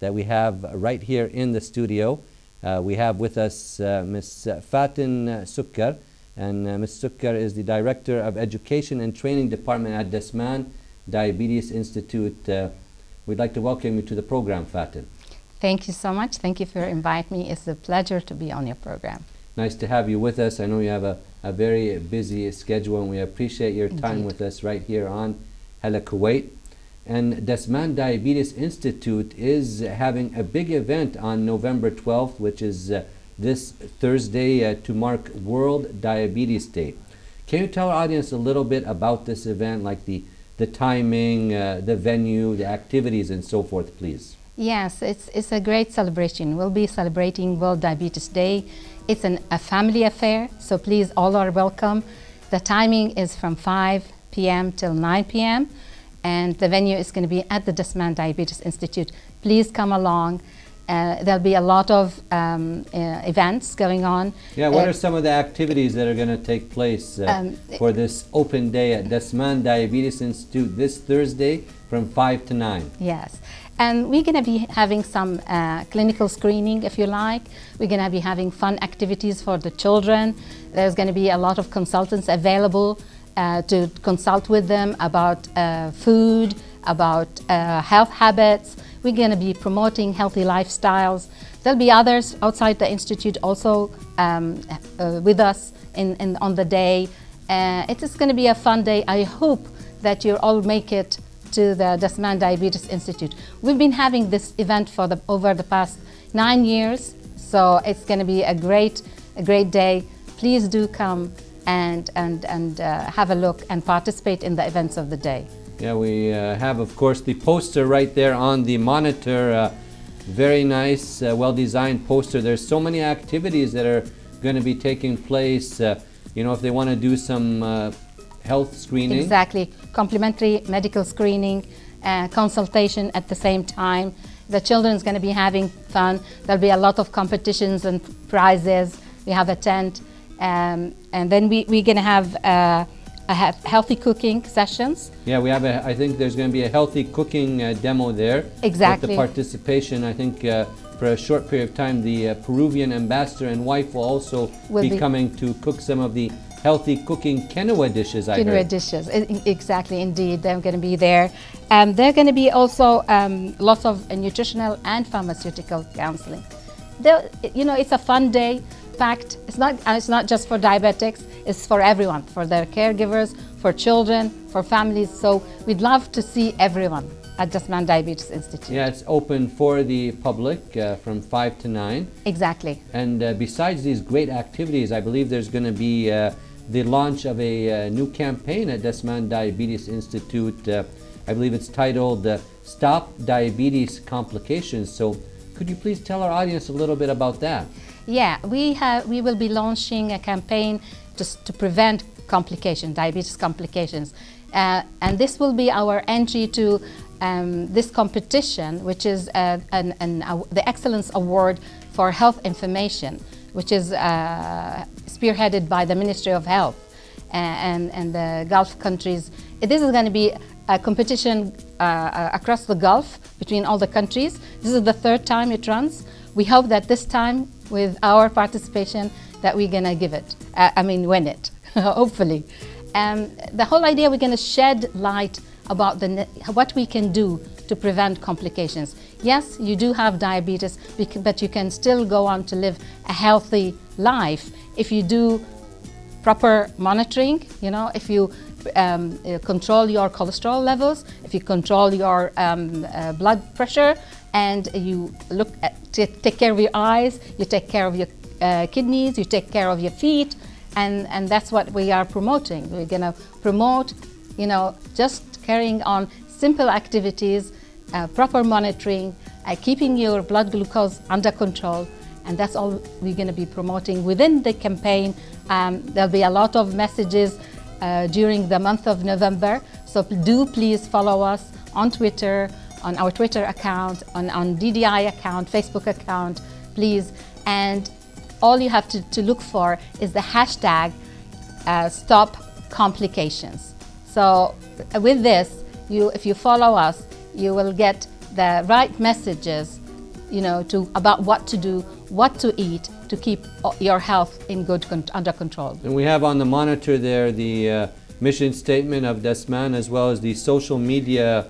that we have right here in the studio. We have with us Ms. Faten Sukkar, and Ms. Sukkar is the Director of Education and Training Department at Dasman Diabetes Institute. We'd like to welcome you to the program, Faten. Thank you so much. Thank you for inviting me. It's a pleasure to be on your program. Nice to have you with us. I know you have a very busy schedule, and we appreciate your time Indeed. with us right here on Hala, Kuwait. And Dasman Diabetes Institute is having a big event on November 12th, which is this Thursday to mark World Diabetes Day. Can you tell our audience a little bit about this event, like the timing, the venue, the activities, and so forth, please? Yes, it's a great celebration. We'll be celebrating World Diabetes Day. It's a family affair, so please all are welcome. The timing is from 5 p.m. till 9 p.m. and the venue is going to be at the Dasman Diabetes Institute. Please come along. There'll be a lot of events going on. Yeah, what are some of the activities that are going to take place for this open day at Dasman Diabetes Institute this Thursday from 5 to 9? Yes, and we're going to be having some clinical screening, if you like. We're going to be having fun activities for the children. There's going to be a lot of consultants available to consult with them about food, about health habits. We're going to be promoting healthy lifestyles. There'll be others outside the institute also with us on the day. It is going to be a fun day. I hope that you all make it to the Dasman Diabetes Institute. We've been having this event for over the past 9 years, so it's going to be a great day. Please do come and have a look and participate in the events of the day. Yeah, we have, of course, the poster right there on the monitor. Very nice, well-designed poster. There's so many activities that are going to be taking place. You know, if they want to do some health screening. Exactly. Complimentary medical screening, consultation at the same time. The children's going to be having fun. There'll be a lot of competitions and prizes. We have a tent. And then we're going to have healthy cooking sessions. Yeah, we have I think there's going to be a healthy cooking demo there. Exactly. With the participation, I think for a short period of time, the Peruvian ambassador and wife will also be coming to cook some of the healthy cooking quinoa dishes, I heard. Quinoa dishes, exactly, indeed. They're going to be there. They're going to be also lots of nutritional and pharmaceutical counseling. You know, it's a fun day. Packed. It's not just for diabetics, it's for everyone, for their caregivers, for children, for families. So we'd love to see everyone at Dasman Diabetes Institute. Yeah, it's open for the public from 5 to 9. Exactly. And besides these great activities, I believe there's going to be the launch of a new campaign at Dasman Diabetes Institute. I believe it's titled Stop Diabetes Complications. So could you please tell our audience a little bit about that? Yeah, we will be launching a campaign to prevent diabetes complications. And this will be our entry to this competition, which is the Excellence Award for Health Information, which is spearheaded by the Ministry of Health and the Gulf countries. This is going to be a competition across the Gulf between all the countries. This is the third time it runs. We hope that this time, with our participation, that we're going to win it, hopefully. The whole idea, we're going to shed light about what we can do to prevent complications. Yes, you do have diabetes, but you can still go on to live a healthy life if you do proper monitoring, you know, if you control your cholesterol levels, if you control your blood pressure, and you take care of your eyes, you take care of your kidneys, you take care of your feet, and that's what we are promoting. We're going to promote, you know, just carrying on simple activities, proper monitoring, keeping your blood glucose under control, and that's all we're going to be promoting within the campaign. There'll be a lot of messages during the month of November, so do please follow us on Twitter, on our Twitter account, on DDI account, Facebook account, please. And all you have to look for is the hashtag Stop Complications. So with this, if you follow us, you will get the right messages about what to do, what to eat to keep your health in under control. And we have on the monitor there the mission statement of Dasman, as well as the social media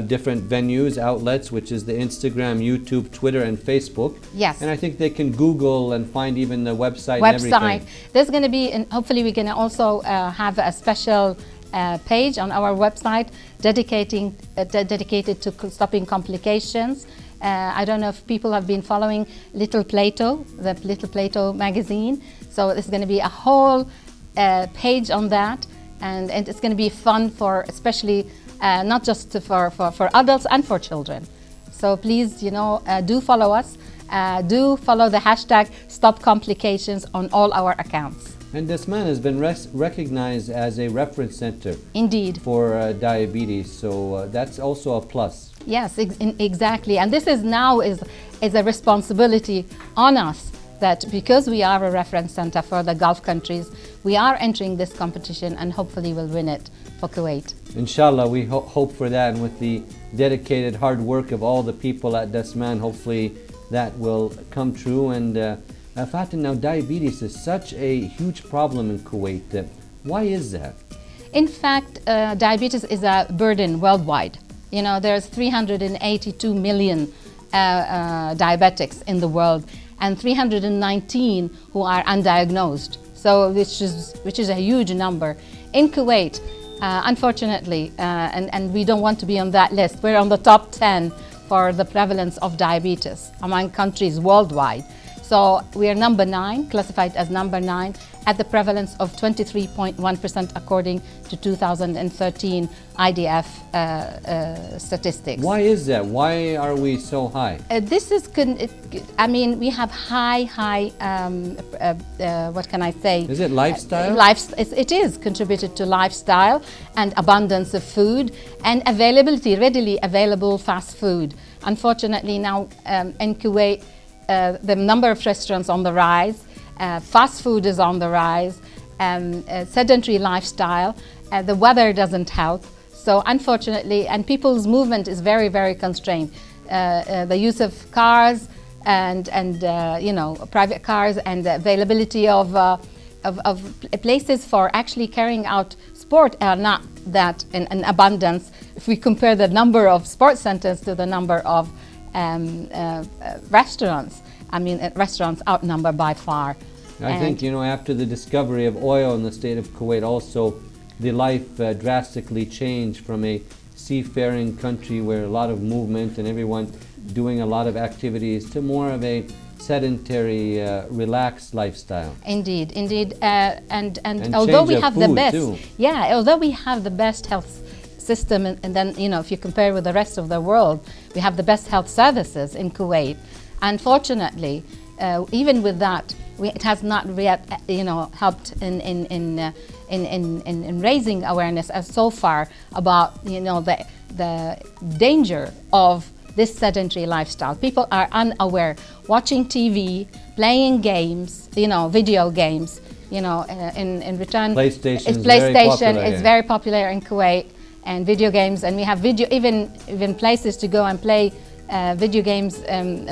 different venues, outlets, which is the Instagram, YouTube, Twitter, and Facebook. Yes. And I think they can Google and find even the website and everything. There's going to be, and hopefully we're going to also have a special page on our website dedicated to stopping complications. I don't know if people have been following Little Plato, the Little Plato magazine. So there's going to be a whole page on that, and it's going to be fun for, especially not just for adults and for children. So please, do follow us. Do follow the hashtag Stop Complications on all our accounts. And Dasman has been recognized as a reference center. Indeed. For diabetes, so that's also a plus. Yes, exactly. And this is now is a responsibility on us, that because we are a reference center for the Gulf countries, we are entering this competition and hopefully we'll win it for Kuwait. Inshallah, we hope for that, and with the dedicated hard work of all the people at Dasman, hopefully that will come true. And Faten, now diabetes is such a huge problem in Kuwait. Why is that? In fact, diabetes is a burden worldwide. There's 382 million diabetics in the world, and 319 who are undiagnosed. So which is a huge number. In Kuwait, unfortunately, and we don't want to be on that list, we're on the top 10 for the prevalence of diabetes among countries worldwide. So we are number 9, classified as number 9, at the prevalence of 23.1% according to 2013 IDF statistics. Why is that? Why are we so high? This is, we have high, what can I say? Is it lifestyle? It is contributed to lifestyle and abundance of food and availability, readily available fast food. Unfortunately now in Kuwait, the number of restaurants on the rise, fast food is on the rise, sedentary lifestyle, the weather doesn't help. So unfortunately, and people's movement is very, very constrained. The use of cars and private cars, and the availability of places for actually carrying out sport are not that in abundance. If we compare the number of sports centers to the number of restaurants, restaurants outnumber by far. I think, after the discovery of oil in the state of Kuwait, also the life drastically changed from a seafaring country where a lot of movement and everyone doing a lot of activities to more of a sedentary, relaxed lifestyle. Indeed. And although we have the best, although we have the best health system, and then if you compare with the rest of the world, we have the best health services in Kuwait. Unfortunately, even with that, it has not yet helped in raising awareness as so far about the danger of this sedentary lifestyle. People are unaware, watching TV, playing games, video games. In return, PlayStation is very popular in Kuwait, and video games, and we have even places to go and play video games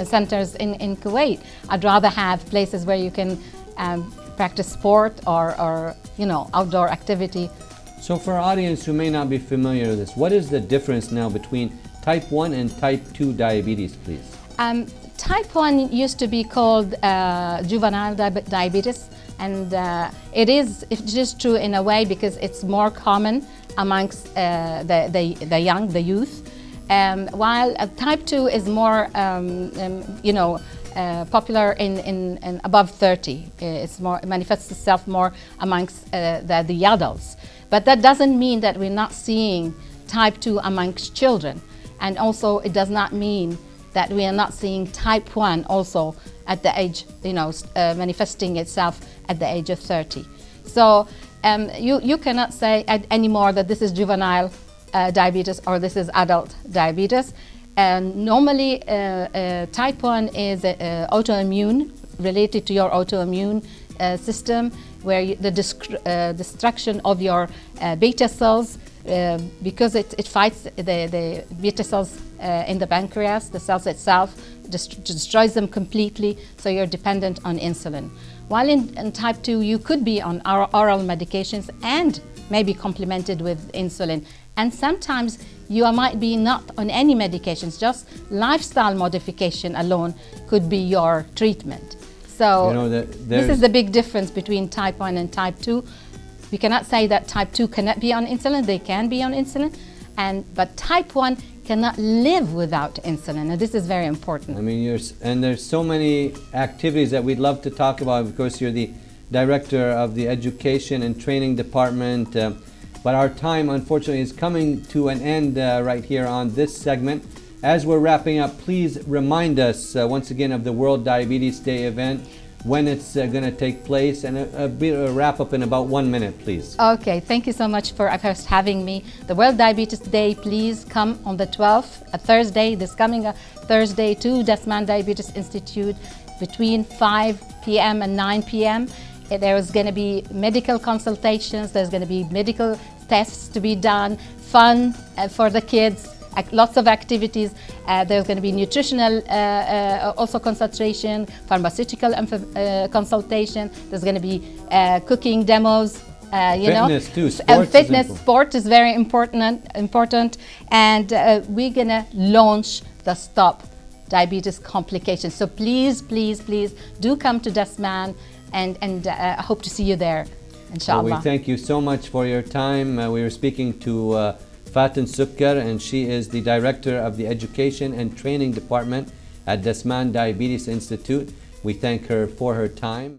centers in Kuwait. I'd rather have places where you can practice sport or outdoor activity. So for our audience who may not be familiar with this, what is the difference now between type 1 and type 2 diabetes, please? Type 1 used to be called juvenile diabetes, and it is true in a way because it's more common amongst the young, the youth. While type 2 is more, popular in above 30. It manifests itself more amongst the adults. But that doesn't mean that we're not seeing type 2 amongst children. And also it does not mean that we are not seeing type 1 also at the age, manifesting itself at the age of 30. So you cannot say anymore that this is juvenile diabetes or this is adult diabetes. And normally type 1 is autoimmune, related to your autoimmune system, where the destruction of your beta cells, because it fights the beta cells in the pancreas, the cells itself, destroys them completely, so you're dependent on insulin. While in type 2, you could be on oral medications and maybe complemented with insulin. And sometimes you might be not on any medications, just lifestyle modification alone could be your treatment. So this is the big difference between type 1 and type 2. We cannot say that type 2 cannot be on insulin. They can be on insulin, but type 1 cannot live without insulin, and this is very important. I mean, there's so many activities that we'd love to talk about. Of course, you're the director of the Education and Training Department, but our time, unfortunately, is coming to an end right here on this segment. As we're wrapping up, please remind us once again of the World Diabetes Day event, when it's going to take place, and a wrap up in about 1 minute, please. Okay, thank you so much for first having me. The World Diabetes Day, please come on the 12th, a Thursday, this coming Thursday, to Dasman Diabetes Institute between 5 p.m. and 9 p.m. There's going to be medical consultations, there's going to be medical tests to be done, fun for the kids, lots of activities. There's going to be nutritional also consultation, pharmaceutical consultation. There's going to be cooking demos. Fitness too. Sport is very important. And we're going to launch the Stop Diabetes Complications. So please, please, please do come to Dasman, and I hope to see you there, inshallah. Well, we thank you so much for your time. We were speaking to Faten Sukkar, and she is the director of the Education and Training Department at Dasman Diabetes Institute. We thank her for her time.